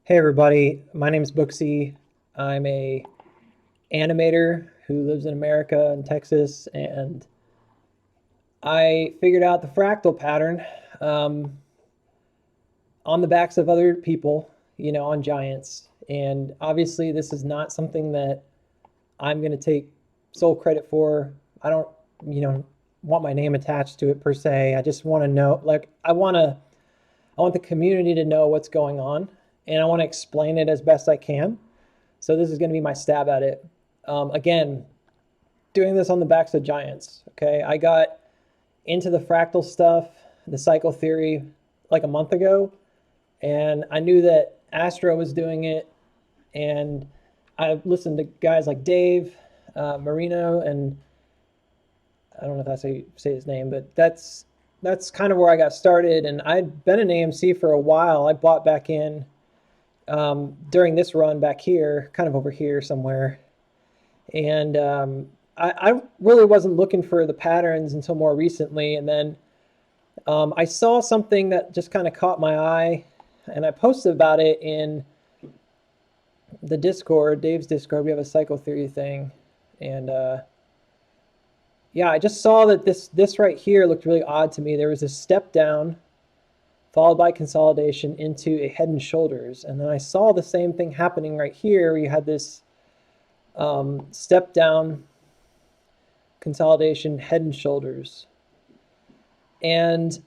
Hey everybody, my name is Booksy. I'm a animator who lives in America in Texas, and I figured out the fractal pattern um, on the backs of other people, on giants. And obviously, this is not something that I'm going to take sole credit for. I don't, you know, want my name attached to it per se. I just want to know, I want the community to know what's going on, and I want to explain it as best I can. So this is going to be my stab at it. Again, doing this on the backs of giants. Okay, I got into the fractal stuff, the cycle theory, like a month ago, and I knew that Astro was doing it, and I listened to guys like Dave, Marino, and I don't know if that's how you say his name, but that's kind of where I got started. And I'd been in AMC for a while. I bought back in during this run back here, kind of over here somewhere. And I really wasn't looking for the patterns until more recently. And then I saw something that just kind of caught my eye, and I posted about it in the Discord, Dave's Discord. We have a cycle theory thing. And yeah, I just saw that this right here looked really odd to me. There was a step down followed by consolidation into a head and shoulders. And then I saw the same thing happening right here where you had this step down, consolidation, head and shoulders. And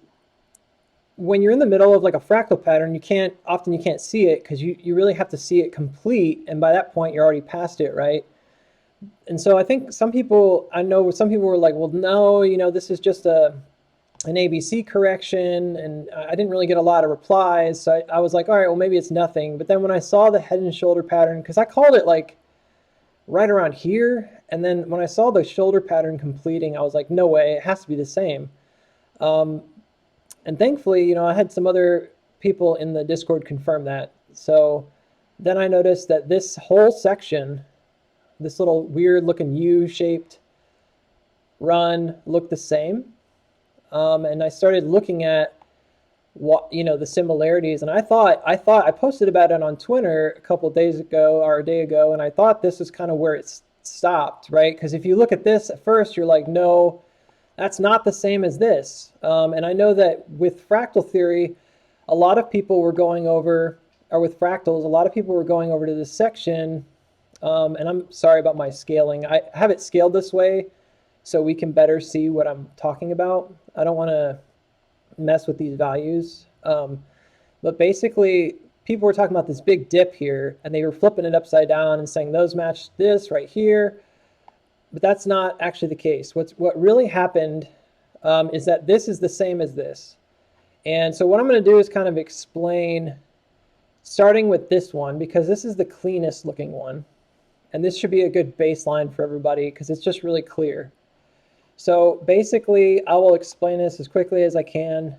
when you're in the middle of like a fractal pattern, you can't see it because you really have to see it complete. And by that point, you're already past it, right? And so I think I know some people were like, well, no, this is just an ABC correction, and I didn't really get a lot of replies. So I was like, all right, well, maybe it's nothing. But then when I saw the head and shoulder pattern, because I called it like right around here, and then when I saw the shoulder pattern completing, I was like, no way, it has to be the same. And thankfully, I had some other people in the Discord confirm that. So then I noticed that this whole section, this little weird looking U-shaped run looked the same. And I started looking at what the similarities, and I posted about it on Twitter a couple of days ago or a day ago, and I thought this is kind of where it stopped, right? Because if you look at this at first, you're like, no, that's not the same as this. And I know that with fractal theory, a lot of people were going over, or with fractals, a lot of people were going over to this section. And I'm sorry about my scaling. I have it scaled this way so we can better see what I'm talking about. I don't want to mess with these values. But basically, people were talking about this big dip here, and they were flipping it upside down and saying those match this right here. But that's not actually the case. What really happened is that this is the same as this. And so what I'm going to do is kind of explain, starting with this one, because this is the cleanest looking one. And this should be a good baseline for everybody because it's just really clear. So basically, I will explain this as quickly as I can.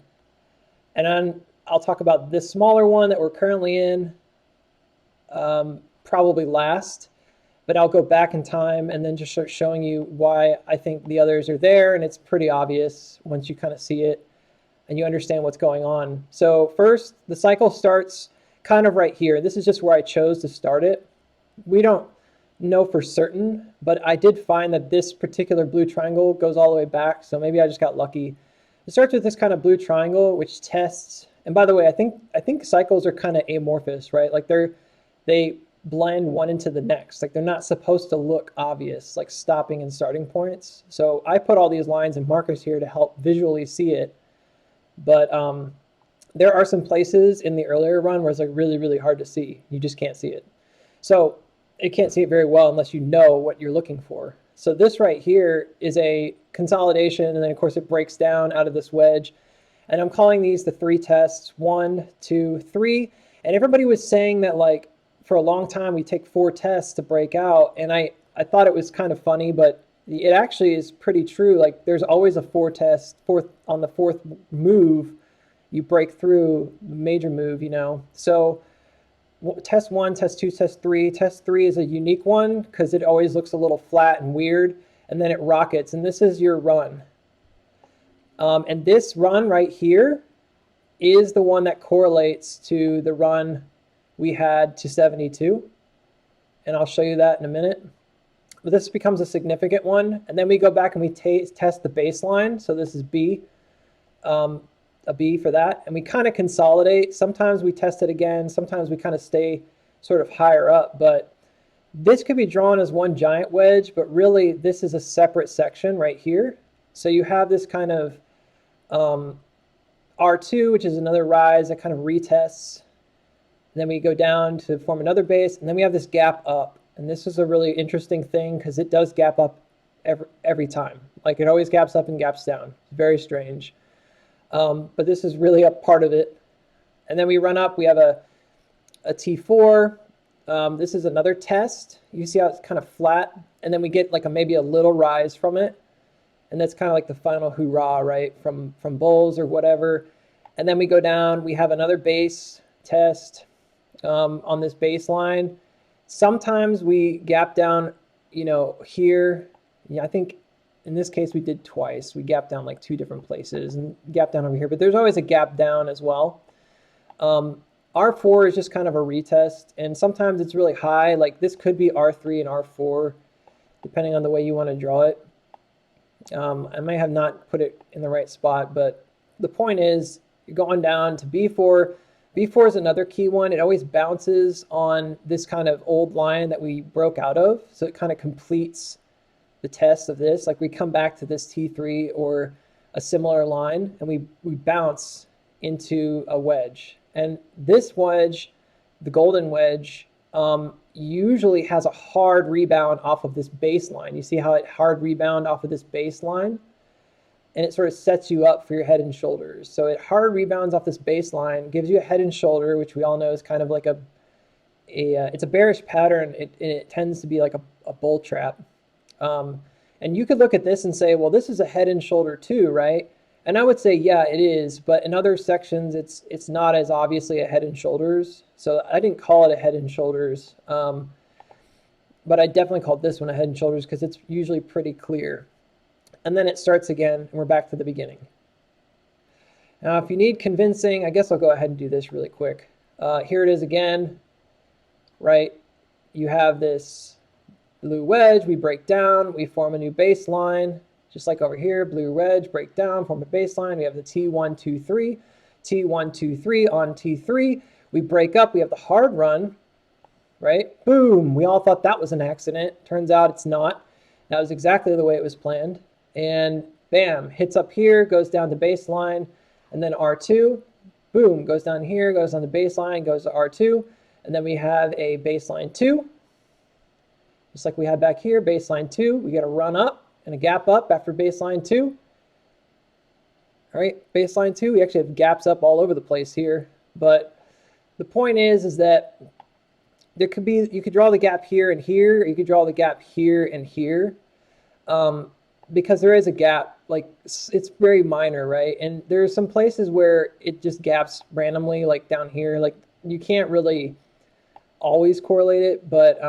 And then I'll talk about this smaller one that we're currently in, probably last. But I'll go back in time and then just start showing you why I think the others are there. And it's pretty obvious once you kind of see it and you understand what's going on. So first, the cycle starts kind of right here. This is just where I chose to start it. We don't know for certain, but I did find that this particular blue triangle goes all the way back. So maybe I just got lucky. It starts with this kind of blue triangle, which tests. And by the way, I think cycles are kind of amorphous, right? Like they blend one into the next. Like they're not supposed to look obvious, like stopping and starting points. So I put all these lines and markers here to help visually see it. But there are some places in the earlier run where it's like really, really hard to see. You just can't see it. So you can't see it very well unless you know what you're looking for. So this right here is a consolidation, and then of course it breaks down out of this wedge. And I'm calling these the 3 tests, 1, 2, 3. And everybody was saying that like for a long time we take 4 tests to break out, and I thought it was kind of funny, but it actually is pretty true. Like there's always a 4 test, on the 4th move you break through the major move, So test 1, test 2, test 3. Test 3 is a unique one because it always looks a little flat and weird, and then it rockets, and this is your run. And this run right here is the one that correlates to the run we had to 72, and I'll show you that in a minute. But this becomes a significant one, and then we go back and we test the baseline. So this is B, a B for that, and we kind of consolidate. Sometimes we test it again, sometimes we kind of stay sort of higher up, but this could be drawn as one giant wedge, but really this is a separate section right here. So you have this kind of R2, which is another rise that kind of retests. And then we go down to form another base, and then we have this gap up. And this is a really interesting thing because it does gap up every time. Like it always gaps up and gaps down. It's very strange. But this is really a part of it. And then we run up, we have a T4. This is another test. You see how it's kind of flat, and then we get like maybe a little rise from it. And that's kind of like the final hoorah, right, from bulls or whatever. And then we go down, we have another base test on this baseline. Sometimes we gap down, you know, here. Yeah, I think in this case we did twice. We gapped down like 2 different places and gap down over here, but there's always a gap down as well. R4 is just kind of a retest, and sometimes it's really high. Like this could be R3 and R4, depending on the way you want to draw it. I may have not put it in the right spot, but the point is you're going down to B4. B4 is another key one. It always bounces on this kind of old line that we broke out of, so it kind of completes the test of this. Like we come back to this T3 or a similar line, and we bounce into a wedge. And this wedge, the golden wedge, usually has a hard rebound off of this baseline. You see how it hard rebound off of this baseline? And it sort of sets you up for your head and shoulders. So it hard rebounds off this baseline, gives you a head and shoulder, which we all know is kind of like it's a bearish pattern. It tends to be like a bull trap. And you could look at this and say, well, this is a head and shoulder too, right? And I would say, yeah, it is. But in other sections, it's not as obviously a head and shoulders. So I didn't call it a head and shoulders. But I definitely called this one a head and shoulders because it's usually pretty clear. And then it starts again, and we're back to the beginning. Now, if you need convincing, I guess I'll go ahead and do this really quick. Here it is again, right? You have this blue wedge, we break down, we form a new baseline, just like over here, blue wedge, break down, form a baseline. We have the T1, 2, 3, T1, 2, 3 on T3. We break up, we have the hard run, right? Boom, we all thought that was an accident. Turns out it's not. That was exactly the way it was planned. And bam, hits up here, goes down to baseline, and then R2, boom, goes down here, goes on the baseline, goes to R2, and then we have a baseline 2, just like we had back here, baseline 2, we get a run up and a gap up after baseline 2. All right, baseline 2, we actually have gaps up all over the place here, but the point is that there could be, you could draw the gap here and here, or you could draw the gap here and here. Because there is a gap, like it's very minor, right? And there's some places where it just gaps randomly, like down here. Like you can't really always correlate it, but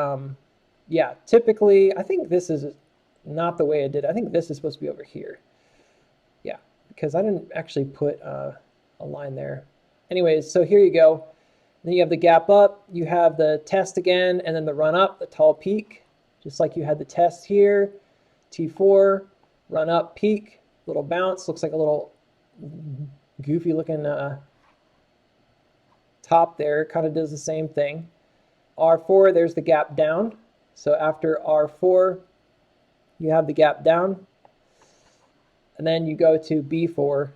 yeah, typically, I think this is not the way I did. I think this is supposed to be over here. Yeah, because I didn't actually put a line there. Anyways, so here you go. Then you have the gap up, you have the test again, and then the run up, the tall peak, just like you had the test here. T4, run up, peak, little bounce, looks like a little goofy looking top there, kind of does the same thing. R4, there's the gap down. So after R4, you have the gap down. And then you go to B4,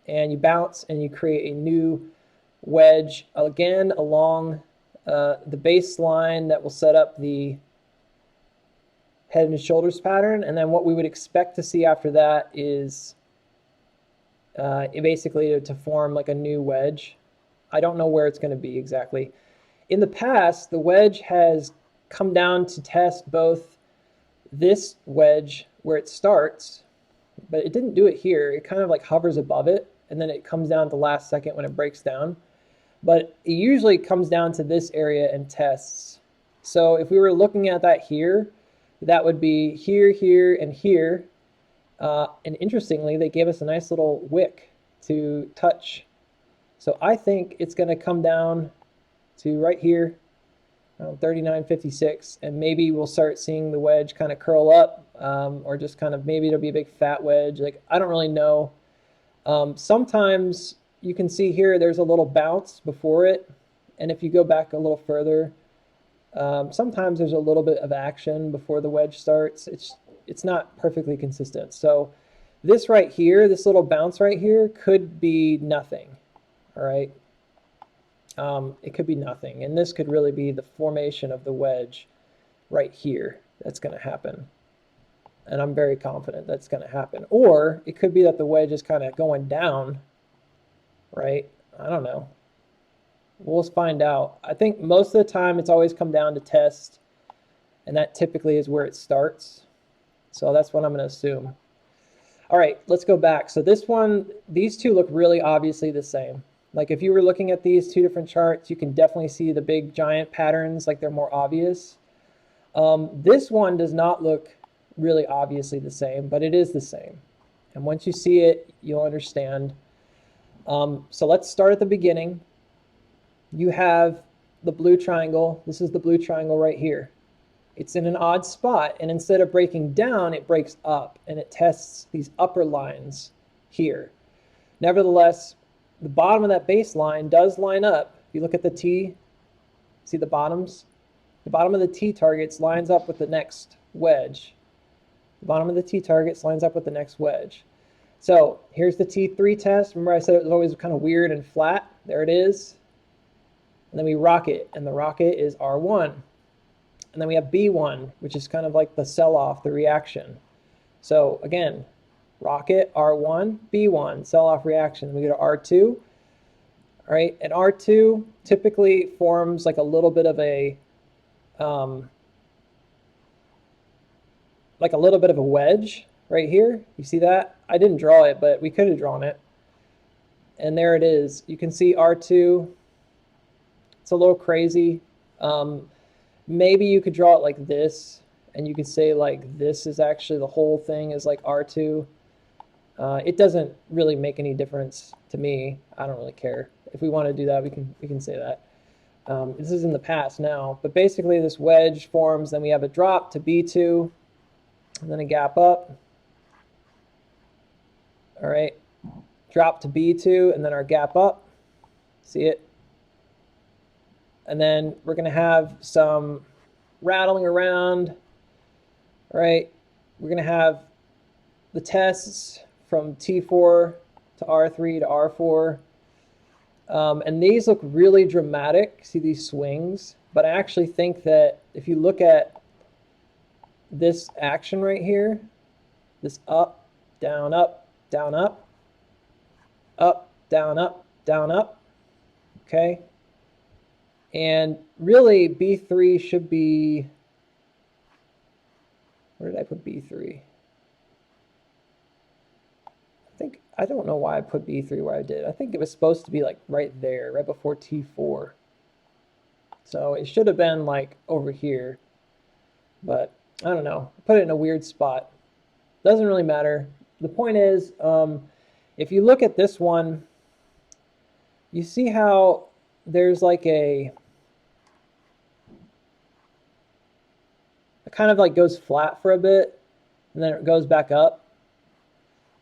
and you bounce, and you create a new wedge, again, along the baseline that will set up the head and shoulders pattern. And then what we would expect to see after that is basically to form like a new wedge. I don't know where it's going to be exactly. In the past, the wedge has come down to test both this wedge where it starts, but it didn't do it here. It kind of like hovers above it, and then it comes down at the last second when it breaks down. But it usually comes down to this area and tests. So if we were looking at that here, that would be here, here, and here. And interestingly, they gave us a nice little wick to touch. So I think it's going to come down to right here, 39.56, and maybe we'll start seeing the wedge kind of curl up, or just kind of maybe it'll be a big fat wedge. Like, I don't really know. Sometimes you can see here there's a little bounce before it, and if you go back a little further, sometimes there's a little bit of action before the wedge starts. It's not perfectly consistent. So this right here, this little bounce right here, could be nothing. All right. It could be nothing, and this could really be the formation of the wedge right here that's going to happen, and I'm very confident that's going to happen. Or it could be that the wedge is kind of going down, right? I don't know. We'll find out. I think most of the time it's always come down to test, and that typically is where it starts. So that's what I'm going to assume. All right, let's go back. So this one, these two look really obviously the same. Like if you were looking at these two different charts, you can definitely see the big giant patterns, like they're more obvious. This one does not look really obviously the same, but it is the same. And once you see it, you'll understand. So let's start at the beginning. You have the blue triangle. This is the blue triangle right here. It's in an odd spot, and instead of breaking down, it breaks up, and it tests these upper lines here. Nevertheless, the bottom of that baseline does line up. If you look at the T, see the bottoms? The bottom of the T targets lines up with the next wedge. The bottom of the T targets lines up with the next wedge. So here's the T3 test. Remember I said it was always kind of weird and flat? There it is. And then we rocket, and the rocket is R1. And then we have B1, which is kind of like the sell-off, the reaction. So again, rocket, R1, B1, sell-off reaction. We go to R2, all right? And R2 typically forms like a little bit of a, wedge right here. You see that? I didn't draw it, but we could have drawn it. And there it is. You can see R2. It's a little crazy. Maybe you could draw it like this, and you could say like this is actually the whole thing is like R2. It doesn't really make any difference to me. I don't really care. If we want to do that, we can say that. This is in the past now, but basically this wedge forms. Then we have a drop to B2, and then a gap up. All right, drop to B2, and then our gap up. See it? And then we're going to have some rattling around, right? We're going to have the tests from T4 to R3 to R4. And these look really dramatic. See these swings? But I actually think that if you look at this action right here, this up, down, up, down, up, up, down, up, down, up, okay? And really, B3 should be, where did I put B3? I don't know why I put B3 where I did. I think it was supposed to be like right there, right before T4. So it should have been like over here. But I don't know. I put it in a weird spot. Doesn't really matter. The point is, if you look at this one, you see how there's like it kind of like goes flat for a bit, and then it goes back up.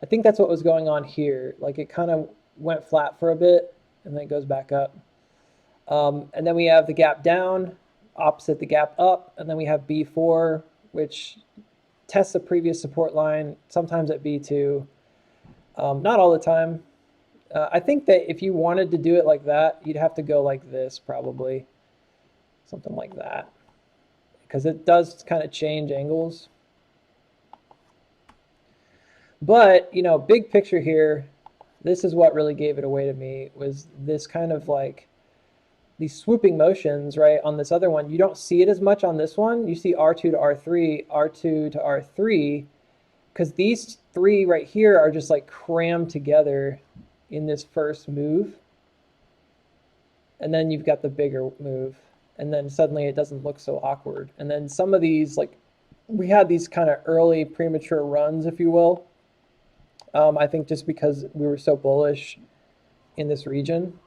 I think that's what was going on here. Like it kind of went flat for a bit, and then it goes back up. And then we have the gap down, opposite the gap up, and then we have B4, which tests the previous support line, sometimes at B2. Not all the time. I think that if you wanted to do it like that, you'd have to go like this probably. Something like that. Because it does kind of change angles. But, you know, big picture here, this is what really gave it away to me, was this kind of like these swooping motions, right? On this other one, you don't see it as much on this one. You see R2 to R3, R2 to R3, because these three right here are just like crammed together in this first move. And then you've got the bigger move. And then suddenly it doesn't look so awkward. And then some of these, like, we had these kind of early premature runs, if you will. I think just because we were so bullish in this region.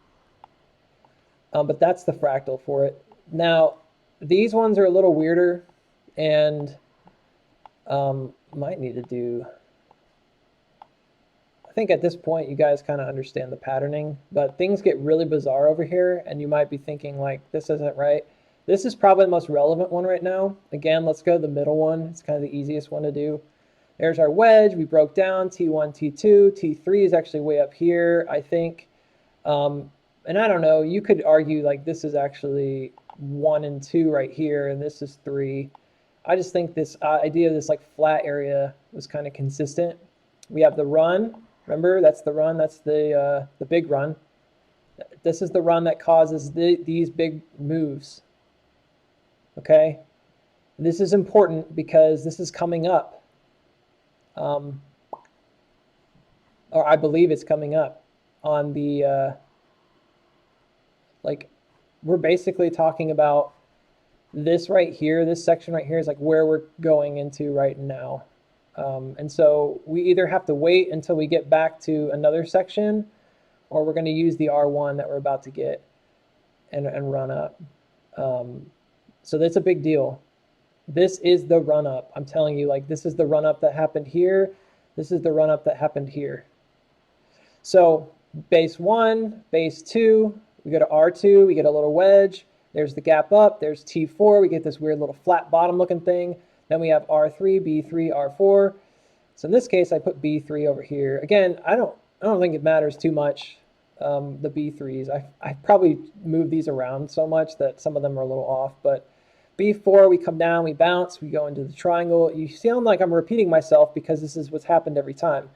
But that's the fractal for it. Now, these ones are a little weirder, and might need to do, I think at this point you guys kind of understand the patterning, but things get really bizarre over here, and you might be thinking like, this isn't right. This is probably the most relevant one right now. Again, let's go to the middle one. It's kind of the easiest one to do. There's our wedge. We broke down T1, T2. T3 is actually way up here, I think. And I don't know, you could argue like this is actually 1 and 2 right here, and this is 3. I just think this idea of this like flat area was kind of consistent. We have the run. Remember, that's the run. That's the big run. This is the run that causes these big moves. Okay? This is important because this is coming up. Or I believe it's coming up on the, like, we're basically talking about this right here, this section right here is like where we're going into right now. And so we either have to wait until we get back to another section, or we're going to use the R1 that we're about to get and run up. So that's a big deal. This is the run up. I'm telling you, like, this is the run up that happened here. This is the run up that happened here. So base 1, base 2, we go to R2, we get a little wedge. There's the gap up. There's T4. We get this weird little flat bottom looking thing. Then we have R3, B3, R4. So in this case, I put B3 over here. Again, I don't think it matters too much, the B3s. I probably moved these around so much that some of them are a little off. But B4, we come down, we bounce, we go into the triangle. You sound like I'm repeating myself because this is what's happened every time.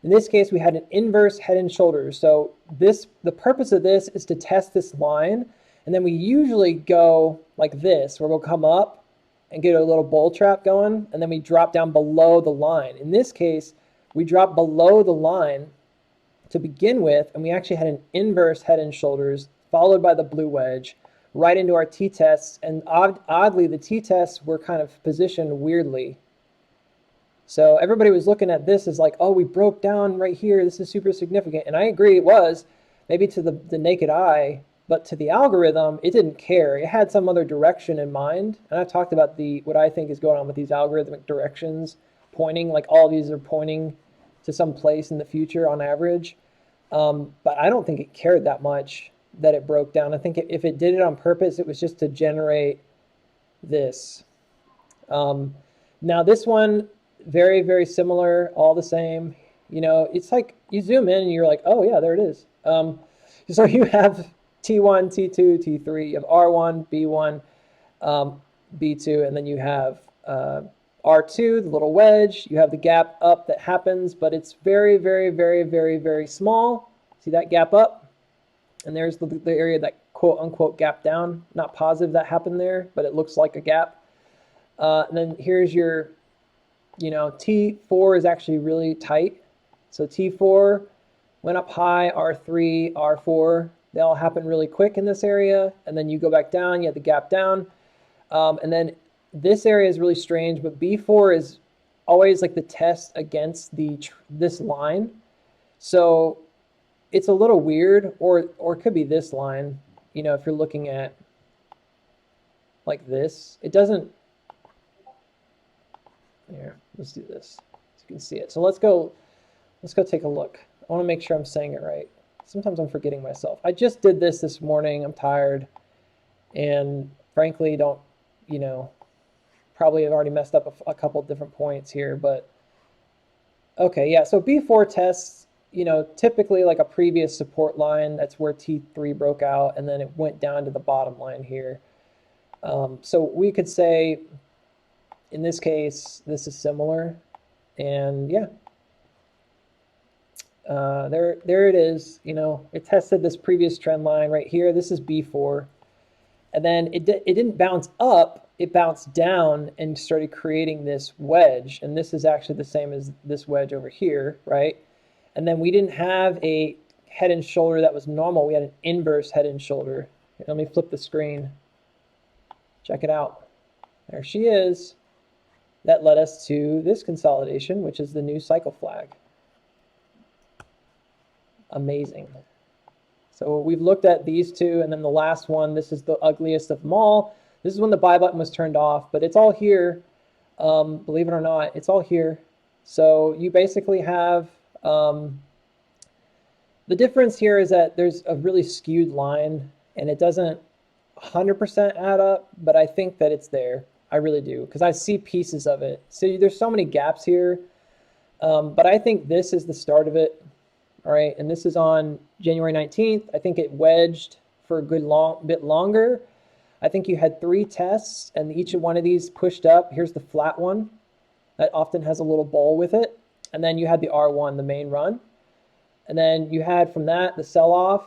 In this case, we had an inverse head and shoulders. So the purpose of this is to test this line. And then we usually go like this, where we'll come up and get a little bull trap going, and then we drop down below the line. In this case, we dropped below the line to begin with, and we actually had an inverse head and shoulders, followed by the blue wedge, right into our T-tests. And oddly, the T-tests were kind of positioned weirdly. So everybody was looking at this as like, oh, we broke down right here. This is super significant. And I agree it was, maybe to the naked eye, but to the algorithm, it didn't care. It had some other direction in mind. And I've talked about what I think is going on with these algorithmic directions, pointing, like all these are pointing to some place in the future on average. But I don't think it cared that much that it broke down. I think if it did it on purpose, it was just to generate this. Now this one, very, very similar, all the same. You know, it's like you zoom in and you're like, oh yeah, there it is. So you have T1, T2, T3, you have R1, B1, B2, and then you have R2, the little wedge. You have the gap up that happens, but it's very, very, very, very, very small. See that gap up? And there's the area that quote unquote gap down. Not positive that happened there, but it looks like a gap. And then here's your, you know, T4 is actually really tight. So T4 went up high, R3, R4. They all happen really quick in this area. And then you go back down, you have the gap down. And then this area is really strange, but B4 is always like the test against this line. So it's a little weird, or it could be this line, you know, if you're looking at like this. It doesn't, here, let's do this so you can see it. So let's go take a look. I want to make sure I'm saying it right. Sometimes I'm forgetting myself. I just did this morning. I'm tired and frankly don't, you know, probably have already messed up a couple different points here, but okay, yeah. So B4 tests, you know, typically like a previous support line, that's where T3 broke out, and then it went down to the bottom line here. So we could say, in this case, this is similar, and yeah. There it is. You know, it tested this previous trend line right here. This is B4. And then it didn't bounce up. It bounced down and started creating this wedge. And this is actually the same as this wedge over here, right? And then we didn't have a head and shoulder that was normal. We had an inverse head and shoulder. Here, let me flip the screen. Check it out. There she is. That led us to this consolidation, which is the new cycle flag. Amazing. So we've looked at these two, and then the last one, this is the ugliest of them all. This is when the buy button was turned off, but it's all here. Believe it or not, it's all here. So you basically have, the difference here is that there's a really skewed line, and it doesn't 100% add up, but I think that it's there. I really do, because I see pieces of it. So there's so many gaps here, but I think this is the start of it. All right, and this is on January 19th. I think it wedged for a good bit longer. I think you had 3 tests, and each one of these pushed up. Here's the flat one that often has a little bowl with it. And then you had the R1, the main run. And then you had from that the sell-off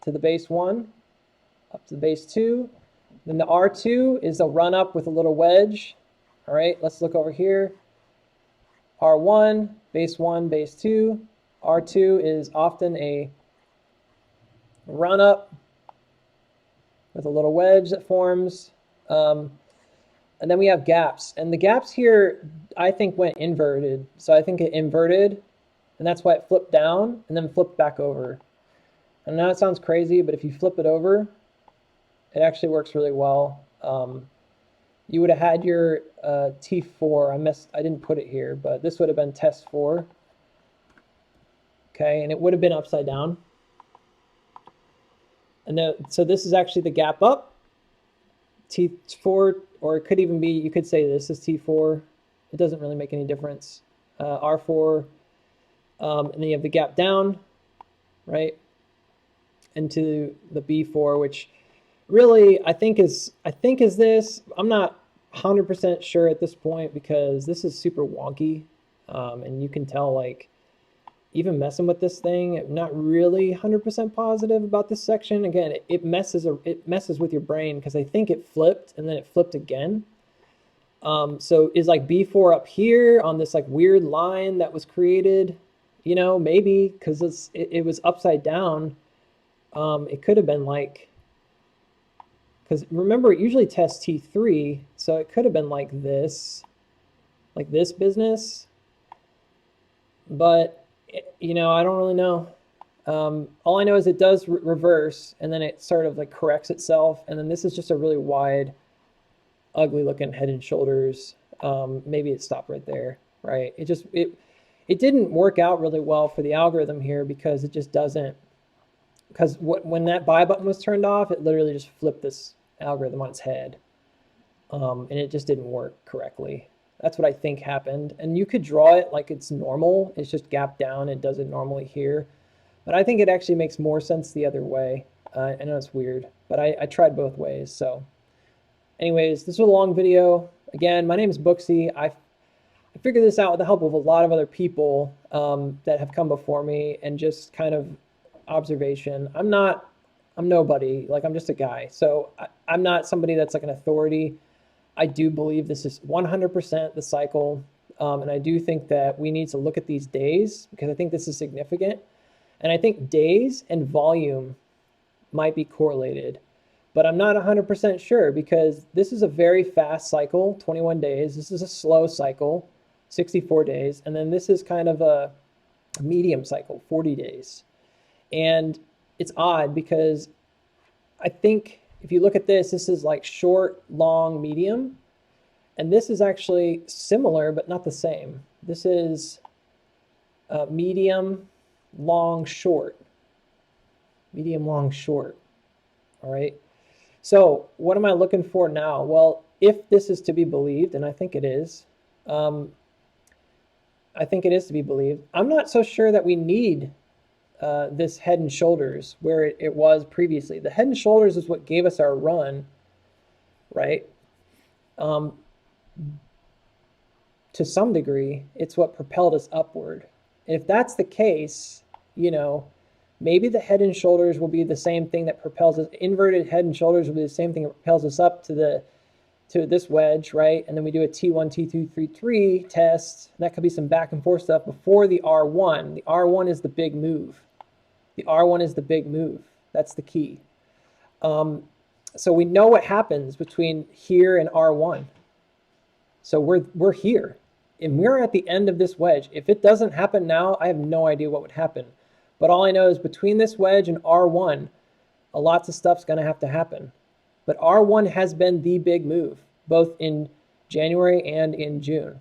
to the base 1, up to the base 2. Then the R2 is a run up with a little wedge. All right, let's look over here. R1, base 1, base 2. R2 is often a run up with a little wedge that forms. And then we have gaps. And the gaps here, I think, went inverted. So I think it inverted, and that's why it flipped down and then flipped back over. And now it sounds crazy, but if you flip it over, it actually works really well. You would have had your T4. I didn't put it here, but this would have been test 4. Okay, and it would have been upside down. And so this is actually the gap up, T4, or it could even be, you could say this is T4. It doesn't really make any difference. R4, and then you have the gap down, right, into the B4, which really I think is this. I'm not 100% sure at this point because this is super wonky, and you can tell, like, even messing with this thing, I'm not really 100% positive about this section. Again, it messes with your brain because I think it flipped and then it flipped again. So is like B4 up here on this like weird line that was created? You know, maybe because it was upside down. It could have been like, because remember, it usually tests T3, so it could have been like this business. But you know, I don't really know. All I know is it does reverse, and then it sort of like corrects itself, and then this is just a really wide, ugly looking head and shoulders. Maybe it stopped right there, right? It didn't work out really well for the algorithm here because it just doesn't. Because when that buy button was turned off, it literally just flipped this algorithm on its head, and it just didn't work correctly. That's what I think happened. And you could draw it like it's normal. It's just gapped down. It does it normally here. But I think it actually makes more sense the other way. I know it's weird, but I tried both ways. So anyways, this was a long video. Again, my name is Booksy. I figured this out with the help of a lot of other people that have come before me and just kind of observation. I'm nobody. Like, I'm just a guy. So I'm not somebody that's like an authority. I do believe this is 100% the cycle, and I do think that we need to look at these days because I think this is significant. And I think days and volume might be correlated, but I'm not 100% sure because this is a very fast cycle, 21 days. This is a slow cycle, 64 days. And then this is kind of a medium cycle, 40 days. And it's odd because I think if you look at this, this is like short, long, medium. And this is actually similar, but not the same. This is medium, long, short. Medium, long, short. All right. So what am I looking for now? Well, if this is to be believed, and I think it is, to be believed, I'm not so sure that we need this head and shoulders where it was previously. The head and shoulders is what gave us our run, right? To some degree, it's what propelled us upward. And if that's the case, you know, maybe the head and shoulders will be the same thing that propels us. Inverted head and shoulders will be the same thing that propels us up to this wedge, right? And then we do a T1, T2, T3 test. And that could be some back and forth stuff before the R1. The R1 is the big move. The R1 is the big move. That's the key. So we know what happens between here and R1. So we're here, and we're at the end of this wedge. If it doesn't happen now, I have no idea what would happen. But all I know is between this wedge and R1, lots of stuff's going to have to happen. But R1 has been the big move, both in January and in June.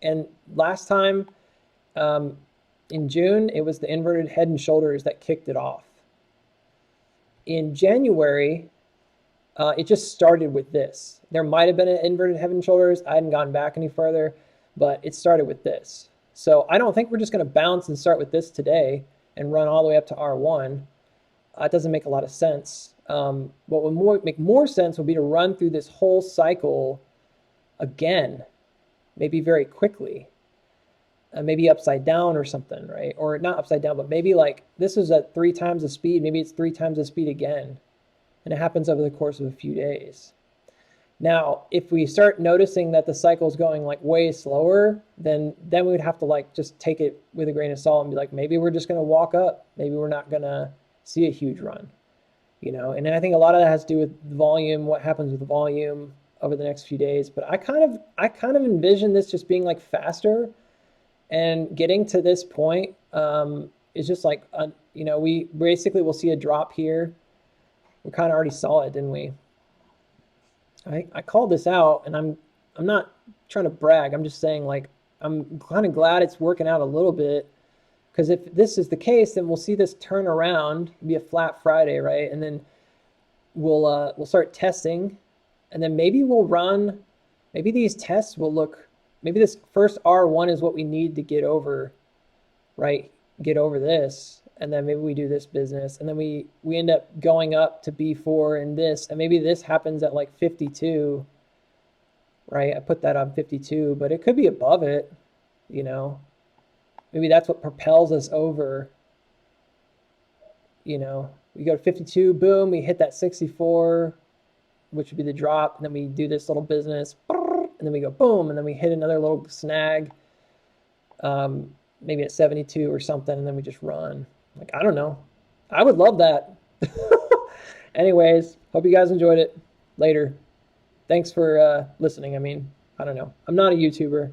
And last time in June, it was the inverted head and shoulders that kicked it off. In January, it just started with this. There might have been an inverted head and shoulders. I hadn't gone back any further, but it started with this. So I don't think we're just going to bounce and start with this today and run all the way up to R1. It doesn't make a lot of sense. What would make more sense would be to run through this whole cycle again, maybe very quickly, maybe upside down or something, right? Or not upside down, but maybe like this is at 3 times the speed. Maybe it's 3 times the speed again. And it happens over the course of a few days. Now, if we start noticing that the cycle is going like way slower, then we would have to like just take it with a grain of salt and be like, maybe we're just going to walk up. Maybe we're not going to see a huge run, you know? And I think a lot of that has to do with volume, what happens with the volume over the next few days. But I kind of envision this just being like faster, and getting to this point is just like, you know, we basically will see a drop here. We kind of already saw it, didn't we? I called this out, and I'm not trying to brag. I'm just saying, like, I'm kind of glad it's working out a little bit, because if this is the case, then we'll see this turn around, be a flat Friday, right? And then we'll start testing, and then maybe we'll run. Maybe these tests will look. Maybe this first R1 is what we need to get over, right? Get over this. And then maybe we do this business, and then we end up going up to B4 and this, and maybe this happens at like 52, right? I put that on 52, but it could be above it, you know? Maybe that's what propels us over, you know? We go to 52, boom, we hit that 64, which would be the drop, and then we do this little business, and then we go boom, and then we hit another little snag, maybe at 72 or something, and then we just run. Like, I don't know. I would love that. Anyways, hope you guys enjoyed it. Later. Thanks for listening. I mean, I don't know. I'm not a YouTuber.